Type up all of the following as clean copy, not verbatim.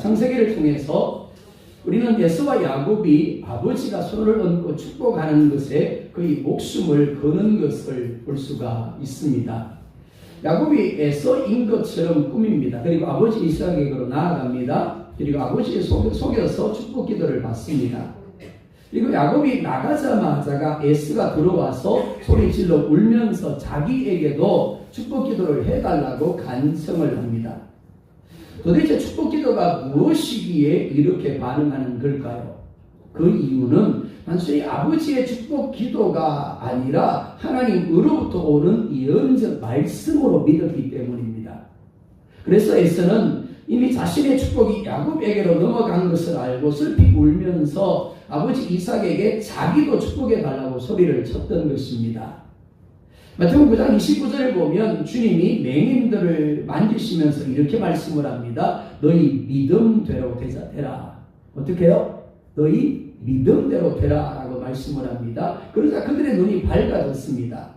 창세기를 통해서 우리는 에서와 야곱이 아버지가 손을 얹고 축복하는 것에 그의 목숨을 거는 것을 볼 수가 있습니다. 야곱이 에서인 것처럼 꾸밉니다. 그리고 아버지 이삭에게로 나아갑니다. 그리고 아버지의 속여서 축복 기도를 받습니다. 그리고 야곱이 나가자마자가 에서가 들어와서 소리질러 울면서 자기에게도 축복 기도를 해달라고 간청을 합니다. 도대체 축복 기도가 무엇이기에 이렇게 반응하는 걸까요? 그 이유는 단순히 아버지의 축복 기도가 아니라 하나님으로부터 오는 예언적 말씀으로 믿었기 때문입니다. 그래서 에서는 이미 자신의 축복이 야곱에게로 넘어간 것을 알고 슬피 울면서 아버지 이삭에게 자기도 축복해 달라고 소리를 쳤던 것입니다. 마태복음 9장 29절을 보면 주님이 맹인들을 만지시면서 이렇게 말씀을 합니다. 너희 믿음대로 되라. 어떻게 해요? 너희 믿음대로 되라 라고 말씀을 합니다. 그러자 그들의 눈이 밝아졌습니다.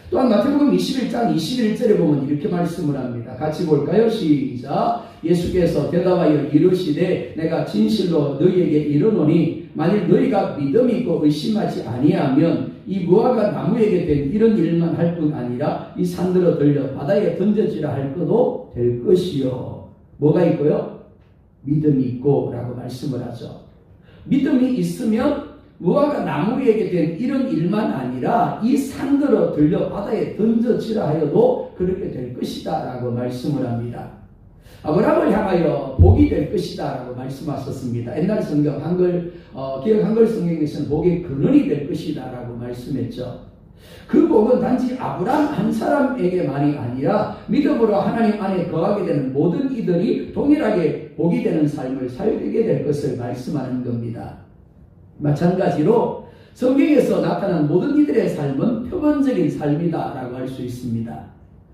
또한 마태복음 21장 21절에 보면 이렇게 말씀을 합니다. 같이 볼까요? 시작. 예수께서 대답하여 이르시되 내가 진실로 너희에게 이르노니 만일 너희가 믿음이 있고 의심하지 아니하면 이 무화과 나무에게 된 이런 일만 할 뿐 아니라 이 산들어 들려 바다에 던져지라 할 것도 될 것이요. 뭐가 있고요? 믿음이 있고 라고 말씀을 하죠. 믿음이 있으면 무화과 나무에게 된 이런 일만 아니라 이 산들어 들려 바다에 던져지라 하여도 그렇게 될 것이다 라고 말씀을 합니다. 아브라함을 향하여 복이 될 것이다 라고 말씀하셨습니다. 옛날 성경 기억 한글 성경에서는 복의 근원이 될 것이다 라고 말씀했죠. 그 복은 단지 아브라함 한 사람에게만이 아니라 믿음으로 하나님 안에 거하게 되는 모든 이들이 동일하게 복이 되는 삶을 살게 될 것을 말씀하는 겁니다. 마찬가지로 성경에서 나타난 모든 이들의 삶은 표본적인 삶이다 라고 할 수 있습니다.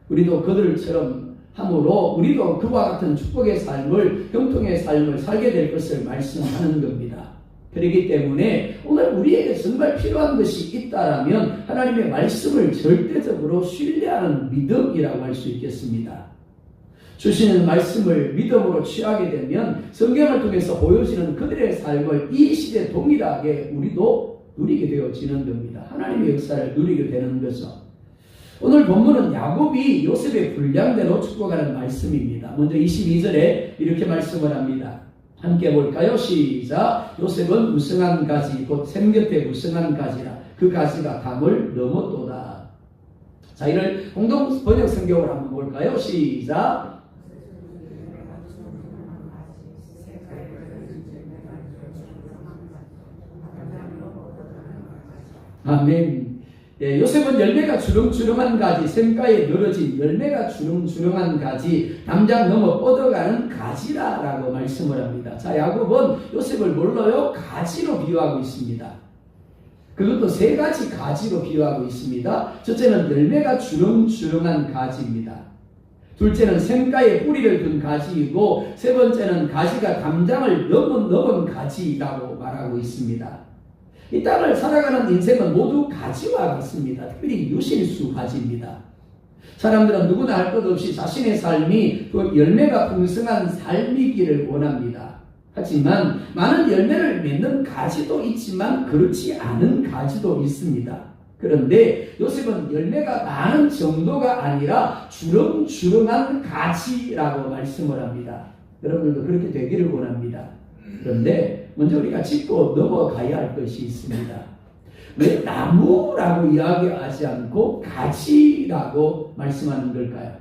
우리도 그들처럼 함으로 우리도 그와 같은 축복의 삶을, 형통의 삶을 살게 될 것을 말씀하는 겁니다. 그렇기 때문에 오늘 우리에게 정말 필요한 것이 있다라면 하나님의 말씀을 절대적으로 신뢰하는 믿음이라고 할 수 있겠습니다. 주시는 말씀을 믿음으로 취하게 되면 성경을 통해서 보여지는 그들의 삶을 이 시대에 동일하게 우리도 누리게 되어지는 겁니다. 하나님의 역사를 누리게 되는 거죠. 오늘 본문은 야곱이 요셉의 분량대로 축복하는 말씀입니다. 먼저 22절에 이렇게 말씀을 합니다. 함께 볼까요? 시작. 요셉은 무성한 가지 곧 샘 곁에 무성한 가지라 그 가지가 담을 넘었도다. 자, 이를 공동 번역 성경으로 한번 볼까요? 시작. 아멘. 예, 요셉은 열매가 주렁주렁한 가지, 샘가에 늘어진 열매가 주렁주렁한 가지, 담장 넘어 뻗어가는 가지라라고 말씀을 합니다. 자, 야곱은 요셉을 뭘로요? 가지로 비유하고 있습니다. 그것도 세 가지 가지로 비유하고 있습니다. 첫째는 열매가 주렁주렁한 가지입니다. 둘째는 샘가에 뿌리를 둔 가지이고, 세 번째는 가지가 담장을 넘은 가지라고 말하고 있습니다. 이 땅을 살아가는 인생은 모두 가지와 같습니다. 특별히 유실수 가지입니다. 사람들은 누구나 할 것 없이 자신의 삶이 그 열매가 풍성한 삶이기를 원합니다. 하지만 많은 열매를 맺는 가지도 있지만 그렇지 않은 가지도 있습니다. 그런데 요셉은 열매가 많은 정도가 아니라 주렁주렁한 가지라고 말씀을 합니다. 여러분들도 그렇게 되기를 원합니다. 그런데 먼저 우리가 짚고 넘어가야 할 것이 있습니다. 왜 나무라고 이야기하지 않고 가지라고 말씀하는 걸까요?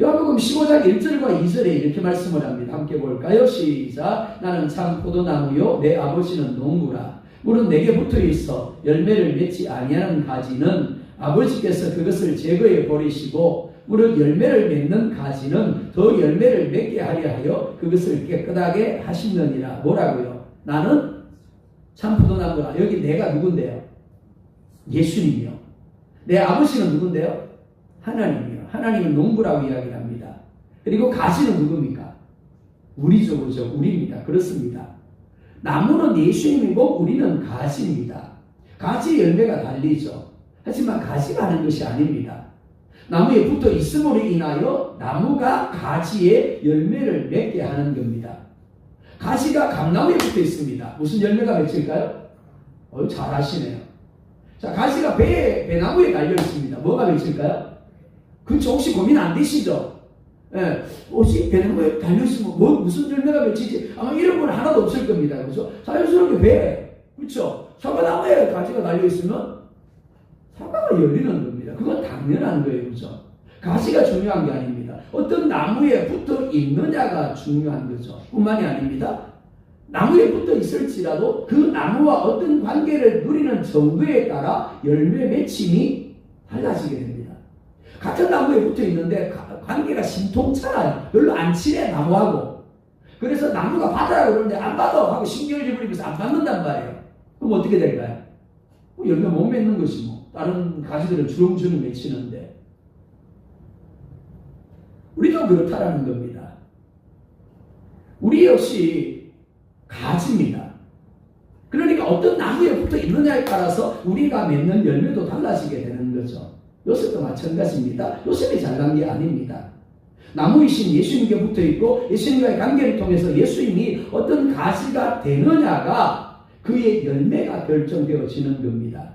요한복음 15장 1절과 2절에 이렇게 말씀을 합니다. 함께 볼까요? 시작. 나는 참 포도나무요 내 아버지는 농부라. 물은 내게 붙어있어 열매를 맺지 아니하는 가지는 아버지께서 그것을 제거해 버리시고 무릇 열매를 맺는 가지는 더 열매를 맺게 하려 하여 그것을 깨끗하게 하시느니라. 뭐라고요? 나는 참 포도나무라. 여기 내가 누군데요? 예수님이요. 내 아버지는 누군데요? 하나님이요. 하나님은 농부라고 이야기를 합니다. 그리고 가지는 누굽니까? 우리죠. 그죠? 우리입니다. 그렇습니다. 나무는 예수님이고 우리는 가지입니다. 가지 열매가 달리죠. 하지만 가지가 하는 것이 아닙니다. 나무에 붙어 있음으로 인하여 나무가 가지에 열매를 맺게 하는 겁니다. 가지가 감나무에 붙어 있습니다. 무슨 열매가 맺힐까요? 잘 아시네요. 자, 가지가 배나무에 달려 있습니다. 뭐가 맺힐까요? 그렇죠. 혹시 고민 안 되시죠? 예, 혹시 배나무에 달려 있으면 무슨 열매가 맺히지? 아마 이런 건 하나도 없을 겁니다. 그렇죠? 자연스럽게 배, 그렇죠? 사과나무에 가지가 달려 있으면 사과가 열리는 겁니다. 그건 당연한 거예요. 그죠? 가지가 중요한 게 아닙니다. 어떤 나무에 붙어 있느냐가 중요한 거죠. 뿐만이 아닙니다. 나무에 붙어 있을지라도 그 나무와 어떤 관계를 누리는 정도에 따라 열매 맺힘이 달라지게 됩니다. 같은 나무에 붙어 있는데 관계가 신통찮아요. 별로 안 친해, 나무하고. 그래서 나무가 받으라고 그러는데 안 받아 하고 신경을 부리면서 안 받는단 말이에요. 그럼 어떻게 될까요? 열매 못 맺는 것이 뭐. 다른 가지들은 주렁주렁 맺히는데. 우리도 그렇다라는 겁니다. 우리 역시 가지입니다. 그러니까 어떤 나무에 붙어 있느냐에 따라서 우리가 맺는 열매도 달라지게 되는 거죠. 요셉도 마찬가지입니다. 요셉이 잘난 게 아닙니다. 나무이신 예수님께 붙어 있고 예수님과의 관계를 통해서 예수님이 어떤 가지가 되느냐가 그의 열매가 결정되어지는 겁니다.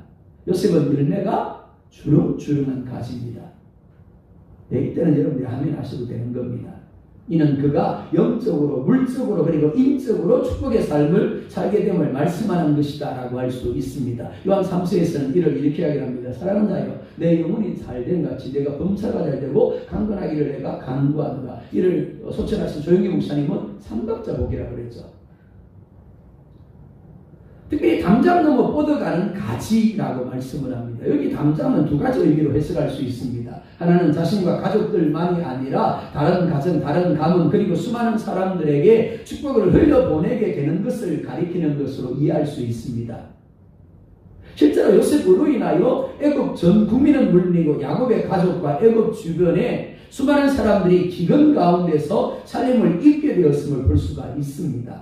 요셉은 열매가 주렁주렁한 가지입니다. 이때는 여러분들이 아멘 하셔도 되는 겁니다. 이는 그가 영적으로, 물적으로, 그리고 인적으로 축복의 삶을 살게 됨을 말씀하는 것이다 라고 할 수 있습니다. 요한 3서에서는 이를 이렇게 이야기합니다. 사랑하는 자여, 내 영혼이 잘된 같이 내가 범사가 잘되고 강건하기를 내가 간구하노라. 이를 소천하신 조영기 목사님은 삼각자복이라고 그랬죠. 특별히 담장 넘어 뻗어가는 가지라고 말씀을 합니다. 여기 담장은 두 가지 의미로 해석할 수 있습니다. 하나는 자신과 가족들만이 아니라 다른 가정, 다른 가문, 그리고 수많은 사람들에게 축복을 흘려보내게 되는 것을 가리키는 것으로 이해할 수 있습니다. 실제로 요셉으로 인하여 애굽 전 국민은 물리고 야곱의 가족과 애굽 주변에 수많은 사람들이 기근 가운데서 살림을 잊게 되었음을 볼 수가 있습니다.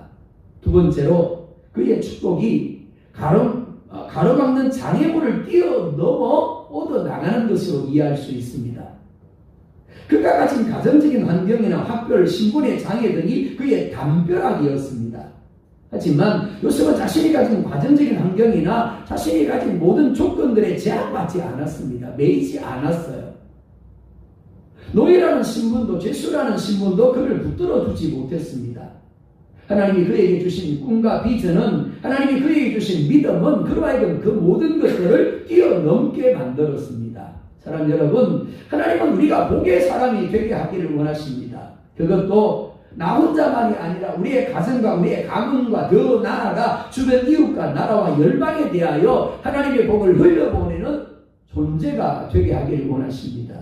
두 번째로 그의 축복이 가로막는 장애물을 뛰어넘어 뻗어나가는 것으로 이해할 수 있습니다. 그가 가진 가정적인 환경이나 학별, 신분의 장애 등이 그의 담벼락이었습니다. 하지만 요셉은 자신이 가진 가정적인 환경이나 자신이 가진 모든 조건들에 제한받지 않았습니다. 매이지 않았어요. 노예라는 신분도 죄수라는 신분도 그를 붙들어 두지 못했습니다. 하나님이 그에게 주신 꿈과 비전은, 하나님이 그에게 주신 믿음은 그로 하여금 그 모든 것들을 뛰어넘게 만들었습니다. 사랑하는 여러분, 하나님은 우리가 복의 사람이 되게 하기를 원하십니다. 그것도 나 혼자만이 아니라 우리의 가정과 우리의 가문과 더 나아가 주변 이웃과 나라와 열방에 대하여 하나님의 복을 흘려보내는 존재가 되게 하기를 원하십니다.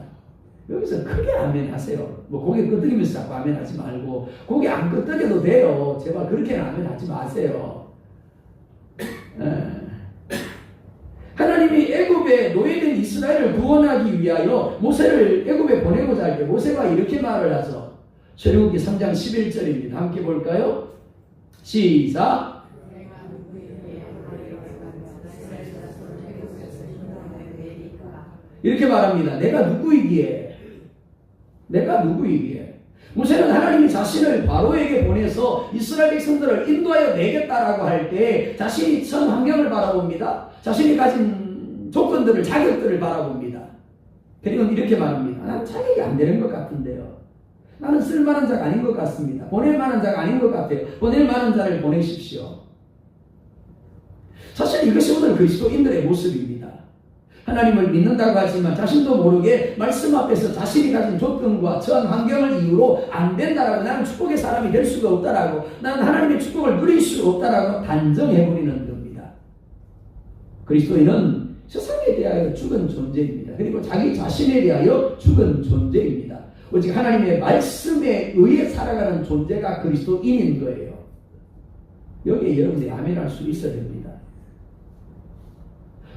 여기서 크게 아멘 하세요. 고개 끄덕이면서 자꾸 아멘 하지 말고, 고개 안 끄덕여도 돼요. 제발 그렇게는 아멘 하지 마세요. 하나님이 애굽에 노예된 이스라엘을 구원하기 위하여 모세를 애굽에 보내고자 할 때 모세가 이렇게 말을 하죠. 출애굽기 3장 11절입니다. 함께 볼까요? 시작. 이렇게 말합니다. 내가 누구이기에? 모세는 하나님이 자신을 바로에게 보내서 이스라엘 백성들을 인도하여 내겠다라고 할 때 자신이 처한 환경을 바라봅니다. 자신이 가진 조건들을, 자격들을 바라봅니다. 그리고 이렇게 말합니다. 나는 자격이 안 되는 것 같은데요. 나는 쓸만한 자가 아닌 것 같습니다. 보낼 만한 자가 아닌 것 같아요. 보낼 만한 자를 보내십시오. 사실 이것이 오늘 그리스도인들의 모습입니다. 하나님을 믿는다고 하지만 자신도 모르게 말씀 앞에서 자신이 가진 조건과 처한 환경을 이유로 안 된다라고, 나는 축복의 사람이 될 수가 없다라고, 나는 하나님의 축복을 누릴 수 없다라고 단정해버리는 겁니다. 그리스도인은 세상에 대하여 죽은 존재입니다. 그리고 자기 자신에 대하여 죽은 존재입니다. 오직 하나님의 말씀에 의해 살아가는 존재가 그리스도인인 거예요. 여기에 여러분들이 아멘할 수 있어야 됩니다.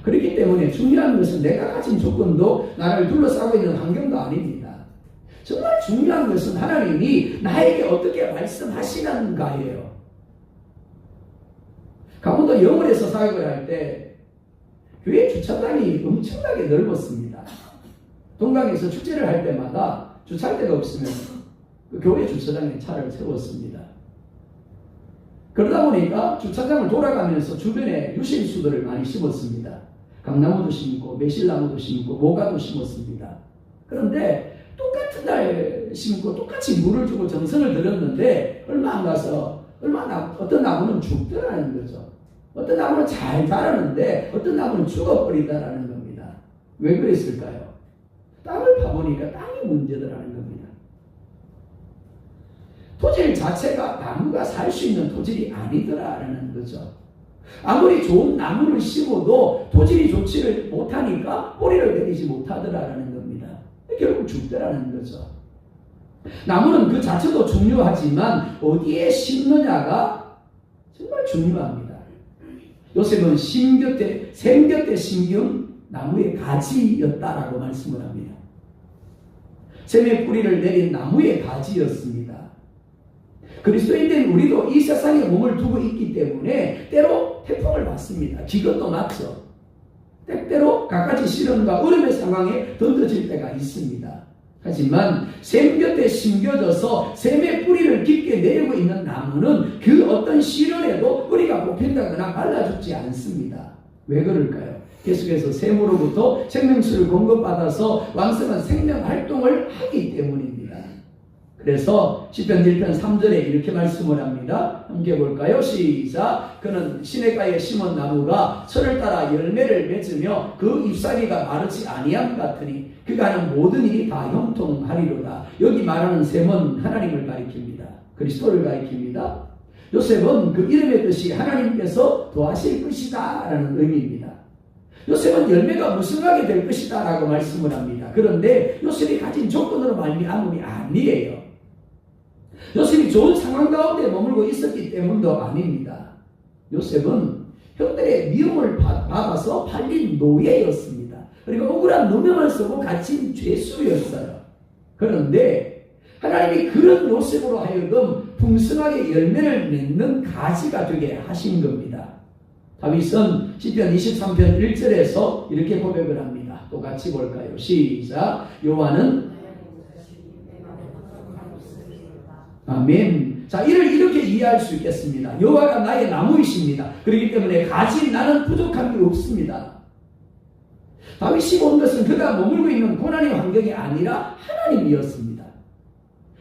그렇기 때문에 중요한 것은 내가 가진 조건도 나를 둘러싸고 있는 환경도 아닙니다. 정말 중요한 것은 하나님이 나에게 어떻게 말씀하시는가예요. 강원도 영월에서 사역을 할 때 교회 주차장이 엄청나게 넓었습니다. 동강에서 축제를 할 때마다 주차할 데가 없으면 그 교회 주차장에 차를 세웠습니다. 그러다 보니까 주차장을 돌아가면서 주변에 유실수들을 많이 심었습니다. 감나무도 심고 매실나무도 심고 모가도 심었습니다. 그런데 똑같은 날 심고 똑같이 물을 주고 정성을 들였는데 얼마 안 가서 어떤 나무는 죽더라는 거죠. 어떤 나무는 잘 자라는데 어떤 나무는 죽어버리다라는 겁니다. 왜 그랬을까요? 땅을 파보니까 땅이 문제더라는 겁니다. 토질 자체가 나무가 살 수 있는 토질이 아니더라라는 거죠. 아무리 좋은 나무를 심어도 토질이 좋지를 못하니까 뿌리를 내리지 못하더라라는 겁니다. 결국 죽더라는 거죠. 나무는 그 자체도 중요하지만 어디에 심느냐가 정말 중요합니다. 요셉은 샘 곁에 심기운 나무의 가지였다라고 말씀을 합니다. 샘의 뿌리를 내린 나무의 가지였습니다. 그리스도인된 우리도 이 세상에 몸을 두고 있기 때문에 때로 태풍을 받습니다. 기근도 맞죠. 때때로 갖가지 시련과 어려움의 상황에 던져질 때가 있습니다. 하지만 샘 곁에 심겨져서 샘의 뿌리를 깊게 내리고 있는 나무는 그 어떤 시련에도 뿌리가 뽑힌다거나 말라 죽지 않습니다. 왜 그럴까요? 계속해서 샘으로부터 생명수를 공급받아서 왕성한 생명활동을 하기 때문입니다. 그래서 시편 1편 3절에 이렇게 말씀을 합니다. 함께 볼까요? 시작. 그는 시냇가에 심은 나무가 철을 따라 열매를 맺으며 그 잎사귀가 마르지 아니함 같으니 그가 하는 모든 일이 다 형통하리로다. 여기 말하는 셈은 하나님을 가리킵니다. 그리스도를 가리킵니다. 요셉은 그 이름의 뜻이 하나님께서 도하실 것이다 라는 의미입니다. 요셉은 열매가 무성하게 될 것이다 라고 말씀을 합니다. 그런데 요셉이 가진 조건으로 말미암음이 아니에요. 요셉이 좋은 상황 가운데 머물고 있었기 때문도 아닙니다. 요셉은 형들의 미움을 받아서 팔린 노예였습니다. 그리고 억울한 누명을 쓰고 갇힌 죄수였어요. 그런데 하나님이 그런 요셉으로 하여금 풍성하게 열매를 맺는 가지가 되게 하신 겁니다. 다윗은 시편 23편 1절에서 이렇게 고백을 합니다. 또 같이 볼까요? 시작. 여호와는 아멘. 자, 이를 이렇게 이해할 수 있겠습니다. 여호와가 나의 나무이십니다. 그렇기 때문에 가진 나는 부족한 게 없습니다. 다윗이 본 것은 그가 머물고 있는 고난의 환경이 아니라 하나님이었습니다.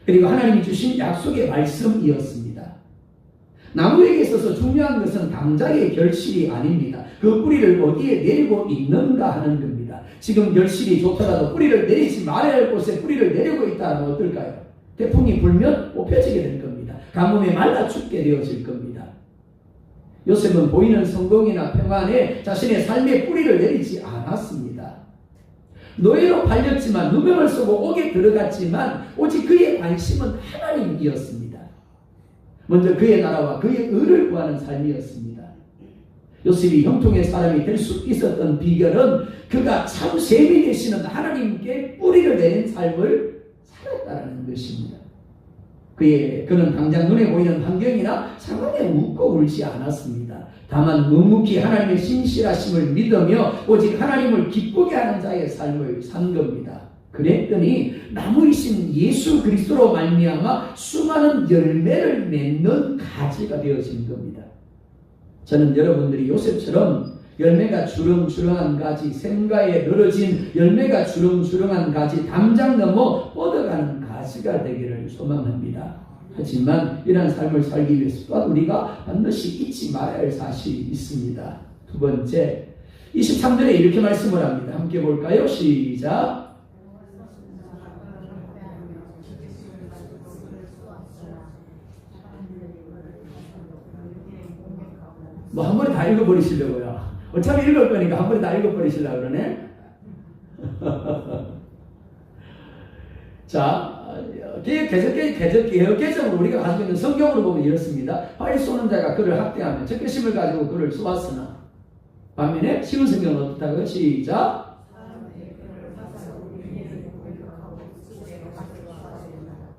그리고 하나님이 주신 약속의 말씀이었습니다. 나무에게 있어서 중요한 것은 당장의 결실이 아닙니다. 그 뿌리를 어디에 내리고 있는가 하는 겁니다. 지금 결실이 좋더라도 뿌리를 내리지 말아야 할 곳에 뿌리를 내리고 있다면 어떨까요? 태풍이 불면 뽑혀지게 될 겁니다. 가뭄에 말라 죽게 되어질 겁니다. 요셉은 보이는 성공이나 평안에 자신의 삶의 뿌리를 내리지 않았습니다. 노예로 팔렸지만 누명을 쓰고 옥에 들어갔지만 오직 그의 관심은 하나님이었습니다. 먼저 그의 나라와 그의 의를 구하는 삶이었습니다. 요셉이 형통의 사람이 될 수 있었던 비결은 그가 참 셈이 되시는 하나님께 뿌리를 내린 삶을 살았다는 것입니다. 그는 당장 눈에 보이는 환경이나 상황에 웃고 울지 않았습니다. 다만 묵묵히 하나님의 신실하심을 믿으며 오직 하나님을 기쁘게 하는 자의 삶을 산 겁니다. 그랬더니 나무이신 예수 그리스도로 말미암아 수많은 열매를 맺는 가지가 되어진 겁니다. 저는 여러분들이 요셉처럼 열매가 주렁주렁한 가지, 샘가에 늘어진 열매가 주렁주렁한 가지, 담장 넘어 뻗어가는 가지가 되기를 소망합니다. 하지만 이러한 삶을 살기 위해서 또한 우리가 반드시 잊지 말아야 할 사실이 있습니다. 두 번째, 23절에 이렇게 말씀을 합니다. 함께 볼까요? 시작. 뭐 한 번에 다 읽어버리시려고요. 어차피 읽을 거니까 한 번에 다 읽어버리시려고 그러네. 자, 개혁개정으로 우리가 가지고 있는 성경으로 보면 이렇습니다. 활 쏘는 자가 그를 학대하며 적개심을 가지고 그를 쏘았으나 반면에 쉬운 성경은 어떻다고요? 시작.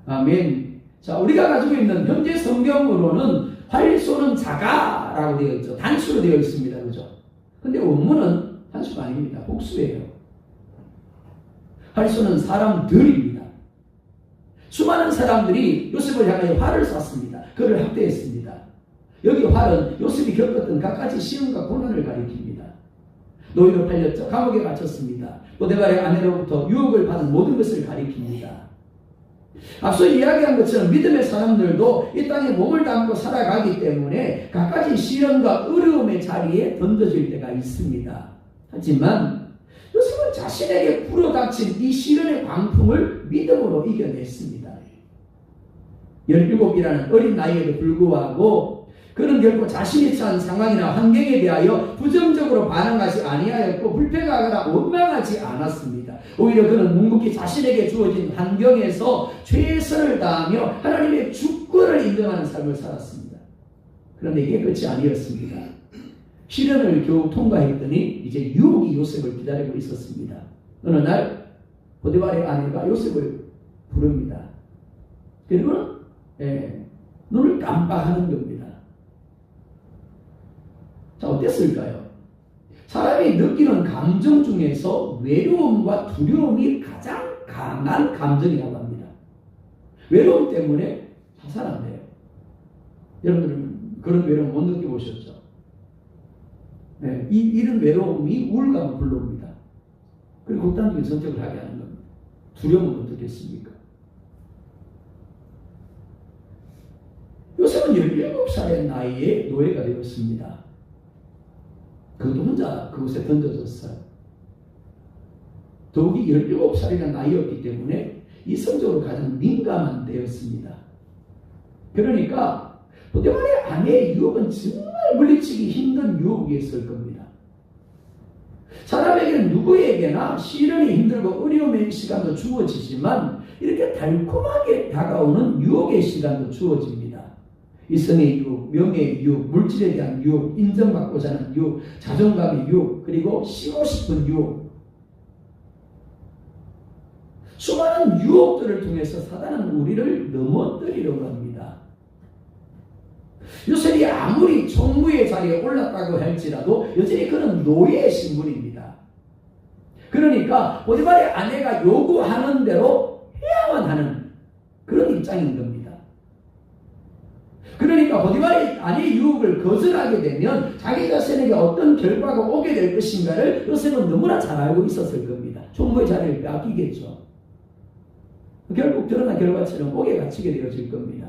아멘. 자, 우리가 가지고 있는 현재 성경으로는 활 쏘는 자가라고 되어 있죠. 단수로 되어 있습니다. 그죠? 근데 원문은 단수가 아닙니다. 복수예요. 할 수는 사람들입니다. 수많은 사람들이 요셉을 향하여 활을 쐈습니다. 그를 학대했습니다. 여기 활은 요셉이 겪었던 갖가지 시험과 고난을 가리킵니다. 노예로 팔렸죠. 감옥에 갇혔습니다. 보디발의 아내로부터 유혹을 받은 모든 것을 가리킵니다. 앞서 이야기한 것처럼 믿음의 사람들도 이 땅에 몸을 담고 살아가기 때문에 갖가지 시련과 어려움의 자리에 던져질 때가 있습니다. 하지만 요셉은 자신에게 불어닥친 이 시련의 광풍을 믿음으로 이겨냈습니다. 17이라는 어린 나이에도 불구하고 그는 결코 자신이 처한 상황이나 환경에 대하여 부정적으로 반응하지 아니하였고 불평하거나 원망하지 않았습니다. 오히려 그는 묵묵히 자신에게 주어진 환경에서 최선을 다하며 하나님의 주권을 인정하는 삶을 살았습니다. 그런데 이게 끝이 아니었습니다. 시련을 겨우 통과했더니 이제 유혹이 요셉을 기다리고 있었습니다. 어느 날 보디발의 아내가 요셉을 부릅니다. 그리고는 눈을 깜빡하는 겁니다. 자, 어땠을까요? 사람이 느끼는 감정 중에서 외로움과 두려움이 가장 강한 감정이라고 합니다. 외로움 때문에 자살한대요. 여러분들은 그런 외로움 못 느껴보셨죠? 이런 외로움이 우울감을 불러옵니다. 그리고 극단적인 선택을 하게 하는 겁니다. 두려움은 어떻겠습니까? 요셉은 17살의 나이에 노예가 되었습니다. 그것도 혼자 그곳에 던져졌어요. 더욱이 17살이라는 나이였기 때문에 이성적으로 가장 민감한 때였습니다. 그러니까 보디발의 아내의 유혹은 정말 물리치기 힘든 유혹이었을 겁니다. 사람에게는 누구에게나 시련이 힘들고 어려움의 시간도 주어지지만 이렇게 달콤하게 다가오는 유혹의 시간도 주어집니다. 이성의 유혹, 명예의 유혹, 물질에 대한 유혹, 인정받고자 하는 유혹, 자존감의 유혹, 그리고 쉬고 싶은 유혹. 수많은 유혹들을 통해서 사단은 우리를 넘어뜨리려고 합니다. 요셉이 아무리 총무의 자리에 올랐다고 할지라도 여전히 그는 노예의 신분입니다. 그러니까 보디발의 아내가 요구하는 대로 해야만 하는 그런 입장인 겁니다. 그러니까 보디발의 아내의 유혹을 거절하게 되면 자기 자신에게 어떤 결과가 오게 될 것인가를 요셉은 너무나 잘 알고 있었을 겁니다. 총무의 자리를 빼앗기겠죠. 결국 드러난 결과처럼 옥에 갇히게 되어질 겁니다.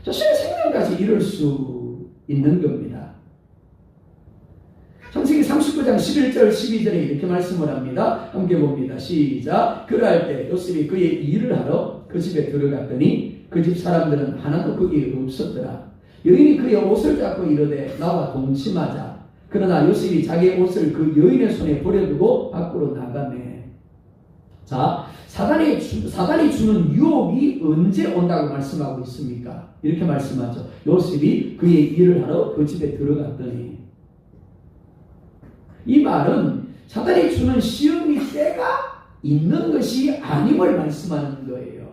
자신의 생명까지 잃을 수 있는 겁니다. 창세기 39장 11절 12절에 이렇게 말씀을 합니다. 함께 봅니다. 시작. 그럴 때 요셉이 그의 일을 하러 그 집에 들어갔더니 그 집 사람들은 하나도 거기에 없었더라. 여인이 그의 옷을 잡고 이르되 나와 동침하자. 그러나 요셉이 자기의 옷을 그 여인의 손에 버려두고 밖으로 나가매. 자, 사단이 주는 유혹이 언제 온다고 말씀하고 있습니까? 이렇게 말씀하죠. 요셉이 그의 일을 하러 그 집에 들어갔더니. 이 말은 사단이 주는 시험이 때가 있는 것이 아님을 말씀하는 거예요.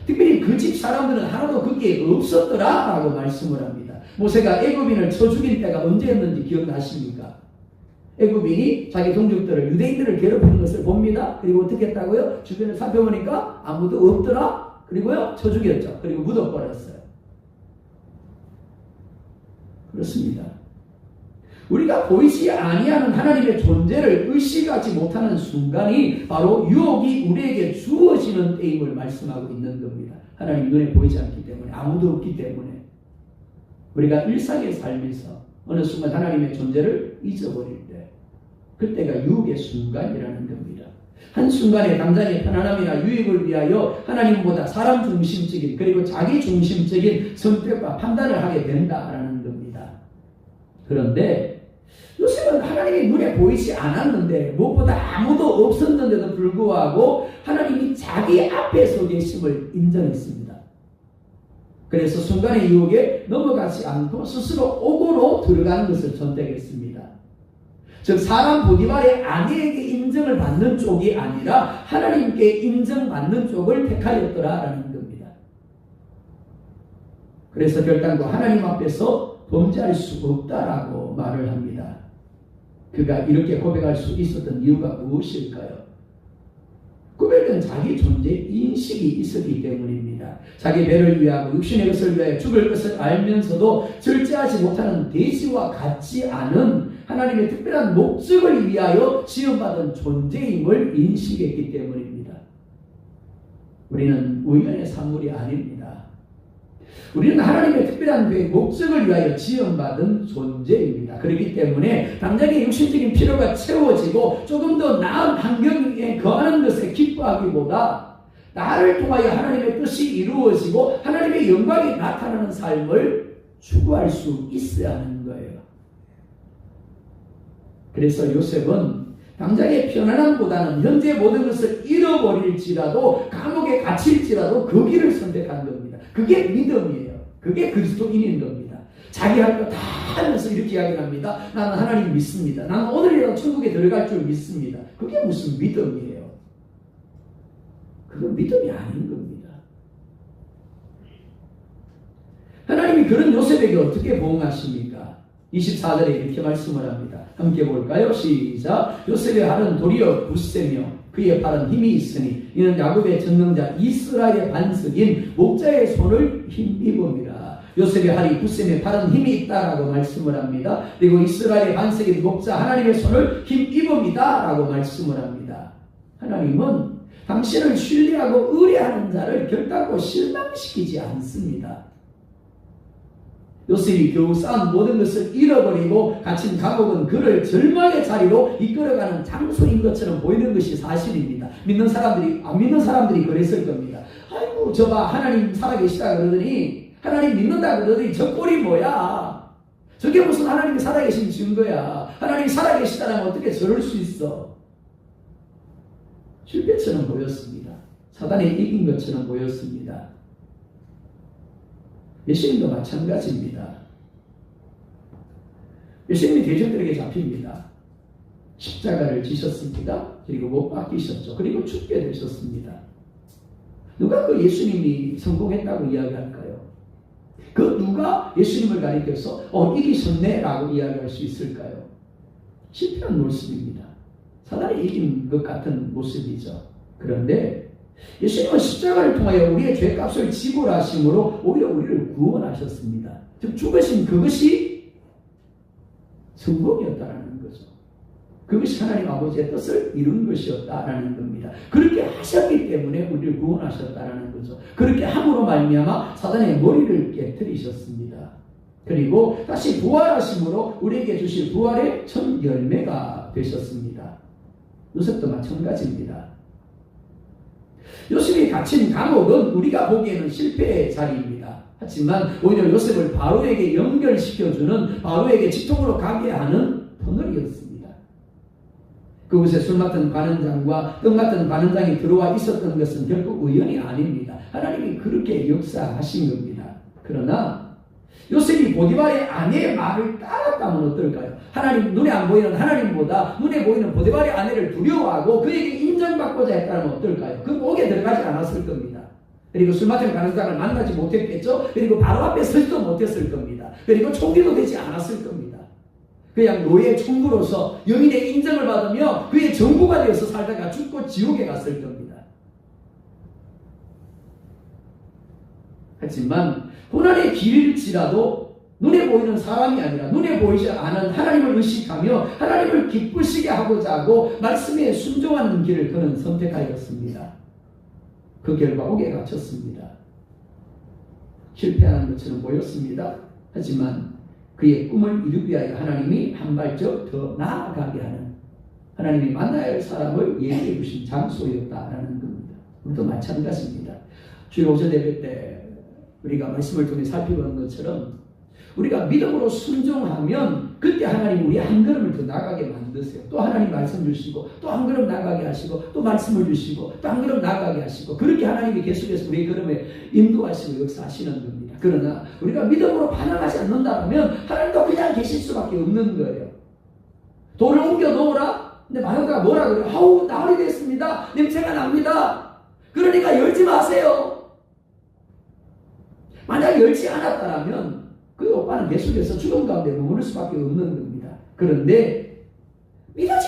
특별히 그 집 사람들은 하나도 거기에 없었더라 라고 말씀을 합니다. 모세가 애굽인을 쳐 죽일 때가 언제였는지 기억나십니까? 애굽인이 자기 동족들을 유대인들을 괴롭히는 것을 봅니다. 그리고 어떻게 했다고요? 주변을 살펴보니까 아무도 없더라. 그리고요 쳐 죽였죠. 그리고 묻어버렸어요. 그렇습니다. 우리가 보이지 아니하는 하나님의 존재를 의식하지 못하는 순간이 바로 유혹이 우리에게 주어지는 때임을 말씀하고 있는 겁니다. 하나님 눈에 보이지 않기 때문에, 아무도 없기 때문에 우리가 일상의 삶에서 어느 순간 하나님의 존재를 잊어버릴 때, 그때가 유혹의 순간이라는 겁니다. 한순간에 당장의 편안함이나 유익을 위하여 하나님보다 사람 중심적인, 그리고 자기 중심적인 선택과 판단을 하게 된다라는 겁니다. 그런데 요셉은 하나님이 눈에 보이지 않았는데, 무엇보다 아무도 없었는데도 불구하고 하나님이 자기 앞에 서 계심을 인정했습니다. 그래서 순간의 유혹에 넘어가지 않고 스스로 옥으로 들어가는 것을 선택했습니다. 즉 사람 보디발의 아내에게 인정을 받는 쪽이 아니라 하나님께 인정받는 쪽을 택하였더라라는 겁니다. 그래서 결단코 하나님 앞에서 범죄할 수 없다라고 말을 합니다. 그가 이렇게 고백할 수 있었던 이유가 무엇일까요? 그들은 자기 존재 인식이 있었기 때문입니다. 자기 배를 위하고 육신의 것을 위하여 죽을 것을 알면서도 절제하지 못하는 돼지와 같지 않은 하나님의 특별한 목적을 위하여 지음받은 존재임을 인식했기 때문입니다. 우리는 우연의 산물이 아닙니다. 우리는 하나님의 특별한 목적을 위하여 지음받은 존재입니다. 그렇기 때문에 당장의 육신적인 필요가 채워지고 조금 더 나은 환경에 거하는 것에 기뻐하기보다 나를 통하여 하나님의 뜻이 이루어지고 하나님의 영광이 나타나는 삶을 추구할 수 있어야 하는 거예요. 그래서 요셉은 당장의 편안함보다는 현재 모든 것을 잃어버릴지라도 감옥에 갇힐지라도 그 길을 선택한 겁니다. 그게 믿음이에요. 그게 그리스도인인 겁니다. 자기 할 거 다 하면서 이렇게 이야기합니다. 나는 하나님 믿습니다. 나는 오늘이라도 천국에 들어갈 줄 믿습니다. 그게 무슨 믿음이에요? 그건 믿음이 아닌 겁니다. 하나님이 그런 요셉에게 어떻게 보응하십니까? 24절에 이렇게 말씀을 합니다. 함께 볼까요? 시작. 요셉의 팔은 도리어 굳세며 그의 팔은 힘이 있으니 이는 야곱의 전능자 이스라엘의 반석인 목자의 손을 힘입음이라. 요셉의 팔이 굳세며 팔은 힘이 있다라고 말씀을 합니다. 그리고 이스라엘의 반석인 목자 하나님의 손을 힘입음이다 라고 말씀을 합니다. 하나님은 당신을 신뢰하고 의뢰하는 자를 결단코 실망시키지 않습니다. 요셉이 겨우 쌓은 모든 것을 잃어버리고 갇힌 감옥은 그를 절망의 자리로 이끌어가는 장소인 것처럼 보이는 것이 사실입니다. 믿는 사람들이, 안 믿는 사람들이 그랬을 겁니다. 아이고 저봐 하나님 살아계시다 그러더니 하나님 믿는다 그러더니 저 꼴이 뭐야? 저게 무슨 하나님이 살아계신 증거야? 하나님이 살아계시다면 어떻게 저럴 수 있어? 실패처럼 보였습니다. 사단에 이긴 것처럼 보였습니다. 예수님도 마찬가지입니다. 예수님이 대적들에게 잡힙니다. 십자가를 지셨습니다. 그리고 못 박히셨죠. 그리고 죽게 되셨습니다. 누가 그 예수님이 성공했다고 이야기할까요? 그 누가 예수님을 가리켜서 이기셨네 라고 이야기할 수 있을까요? 실패한 모습입니다. 사단이 이긴 것 같은 모습이죠. 그런데 예수님은 십자가를 통하여 우리의 죄값을 지불하심으로 오히려 우리를 구원하셨습니다. 즉 죽으신 그것이 성공이었다라는 거죠. 그것이 하나님 아버지의 뜻을 이룬 것이었다라는 겁니다. 그렇게 하셨기 때문에 우리를 구원하셨다라는 거죠. 그렇게 함으로 말미암아 사단의 머리를 깨뜨리셨습니다. 그리고 다시 부활하심으로 우리에게 주실 부활의 첫 열매가 되셨습니다. 요셉도 마찬가지입니다. 요셉이 갇힌 감옥은 우리가 보기에는 실패의 자리입니다. 하지만 오히려 요셉을 바로에게 연결시켜주는, 바로에게 직통으로 가게 하는 터널이었습니다. 그곳에 술 맡은 관원장과 떡 맡은 관원장이 들어와 있었던 것은 결국 우연이 아닙니다. 하나님이 그렇게 역사하신 겁니다. 그러나 요셉이 보디발의 아내의 말을 따랐다면 어떨까요? 하나님, 눈에 안 보이는 하나님보다 눈에 보이는 보디발의 아내를 두려워하고 그에게 인정받고자 했다면 어떨까요? 그 목에 들어가지 않았을 겁니다. 그리고 술 맡은 관원장을 만나지 못했겠죠? 그리고 바로 앞에 서지도 못했을 겁니다. 그리고 총리도 되지 않았을 겁니다. 그냥 노예 총무로서 여인의 인정을 받으며 그의 정부가 되어서 살다가 죽고 지옥에 갔을 겁니다. 하지만 고난의 길일지라도 눈에 보이는 사람이 아니라 눈에 보이지 않은 하나님을 의식하며 하나님을 기쁘시게 하고자 하고 말씀에 순종하는 길을 그는 선택하였습니다. 그 결과 옥에 갇혔습니다. 실패하는 것처럼 보였습니다. 하지만 그의 꿈을 이루기 위하여 하나님이 한 발짝 더 나아가게 하는, 하나님이 만나야 할 사람을 예비해 주신 장소였다라는 겁니다. 우리도 마찬가지입니다. 주일 오전 예배 때 우리가 말씀을 통해 살펴본 것처럼 우리가 믿음으로 순종하면 그때 하나님 우리 한 걸음을 더 나가게 만드세요. 또 하나님 말씀 주시고 또 한 걸음 나가게 하시고 또 말씀을 주시고 또 한 걸음 나가게 하시고 그렇게 하나님이 계속해서 우리 걸음에 인도하시고 역사하시는 겁니다. 그러나 우리가 믿음으로 반응하지 않는다면 하나님도 그냥 계실 수밖에 없는 거예요. 돌을 옮겨 놓으라? 근데 마누라가 뭐라 그래요? 아우 나흘이 됐습니다. 냄새가 납니다. 그러니까 열지 마세요. 만약 열지 않았다면 그 오빠는 계속해서 죽음 가운데 머무를 수밖에 없는 겁니다. 그런데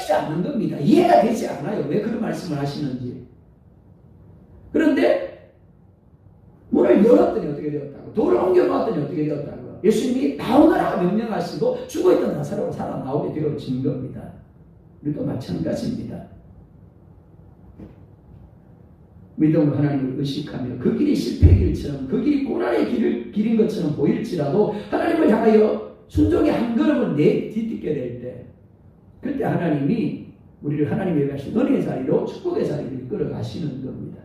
믿어지지 않는 겁니다. 이해가 되지 않아요. 왜 그런 말씀을 하시는지. 그런데 문을 열었더니 어떻게 되었다고? 돌을 옮겨놓았더니 어떻게 되었다고? 예수님이 나오너라 명령하시고 죽어있던 나사로가 살아나오게 되어진 겁니다. 우리도 마찬가지입니다. 믿음으로 하나님을 의식하며 그 길이 실패의 길처럼 그 길이 고난의 길인 것처럼 보일지라도 하나님을 향하여 순종의 한 걸음을 뒤집게 될 때 그때 하나님이 우리를 하나님의 가신 은혜의 자리로 축복의 자리로 이끌어 가시는 겁니다.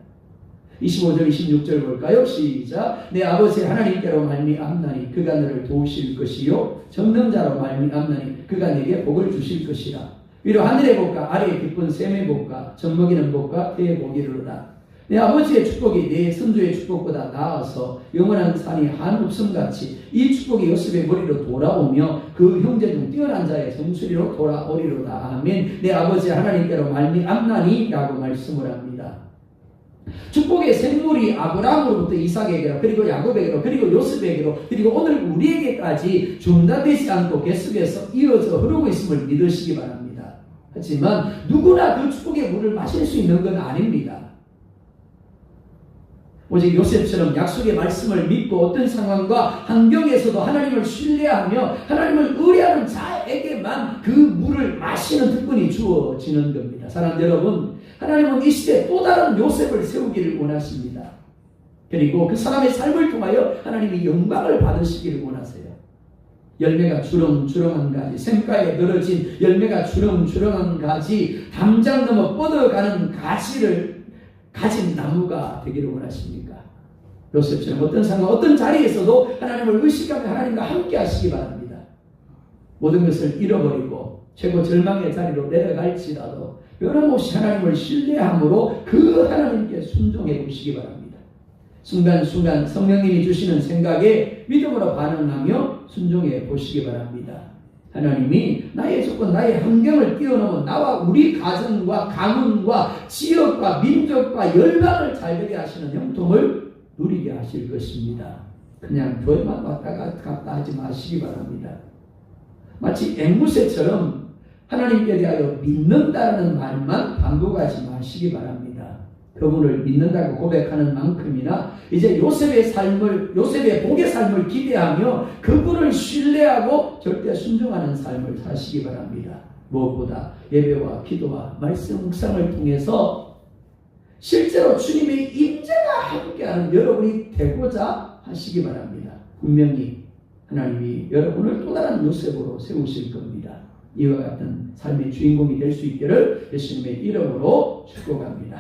25절 26절 볼까요? 시작. 내 아버지 하나님께로 말미암나니 그가 너를 도우실 것이요 정능자로 말미암나니 그가 내게 복을 주실 것이라. 위로 하늘의 복과 아래의 기쁜 샘의 복과 젖먹이는 복과 배의 복이 이르로다. 내 아버지의 축복이 내 선조의 축복보다 나아서 영원한 산이 한없음같이 이 축복이 요셉의 머리로 돌아오며 그 형제 중 뛰어난 자의 정수리로 돌아오리로다. 아멘. 내 아버지 하나님께로 말미암나니 라고 말씀을 합니다. 축복의 샘물이 아브라함으로부터 이삭에게로 그리고 야곱에게로 그리고 요셉에게로 그리고 오늘 우리에게까지 중단되지 않고 계속해서 이어져 흐르고 있음을 믿으시기 바랍니다. 하지만 누구나 그 축복의 물을 마실 수 있는 건 아닙니다. 오직 요셉처럼 약속의 말씀을 믿고 어떤 상황과 환경에서도 하나님을 신뢰하며 하나님을 의뢰하는 자에게만 그 물을 마시는 특권이 주어지는 겁니다. 사랑하는 여러분, 하나님은 이 시대에 또 다른 요셉을 세우기를 원하십니다. 그리고 그 사람의 삶을 통하여 하나님이 영광을 받으시기를 원하세요. 열매가 주렁주렁한 가지, 샘가에 늘어진 열매가 주렁주렁한 가지, 담장 넘어 뻗어가는 가지를 가진 나무가 되기를 원하십니까? 요셉처럼 어떤 상황, 어떤 자리에서도 하나님을 의식하며 하나님과 함께 하시기 바랍니다. 모든 것을 잃어버리고 최고 절망의 자리로 내려갈지라도 변함없이 하나님을 신뢰함으로 그 하나님께 순종해 보시기 바랍니다. 순간순간 성령님이 주시는 생각에 믿음으로 반응하며 순종해 보시기 바랍니다. 하나님이 나의 조건, 나의 환경을 뛰어넘은 나와 우리 가정과 가문과 지역과 민족과 열방을 잘되게 하시는 형통을 누리게 하실 것입니다. 그냥 교회만 왔다 갔다 하지 마시기 바랍니다. 마치 앵무새처럼 하나님께 대하여 믿는다는 말만 반복하지 마시기 바랍니다. 그분을 믿는다고 고백하는 만큼이나 이제 요셉의 복의 삶을 기대하며 그분을 신뢰하고 절대 순종하는 삶을 사시기 바랍니다. 무엇보다 예배와 기도와 말씀 묵상을 통해서 실제로 주님의 임재가 함께하는 여러분이 되고자 하시기 바랍니다. 분명히 하나님이 여러분을 또 다른 요셉으로 세우실 겁니다. 이와 같은 삶의 주인공이 될 수 있기를 예수님의 이름으로 축복합니다.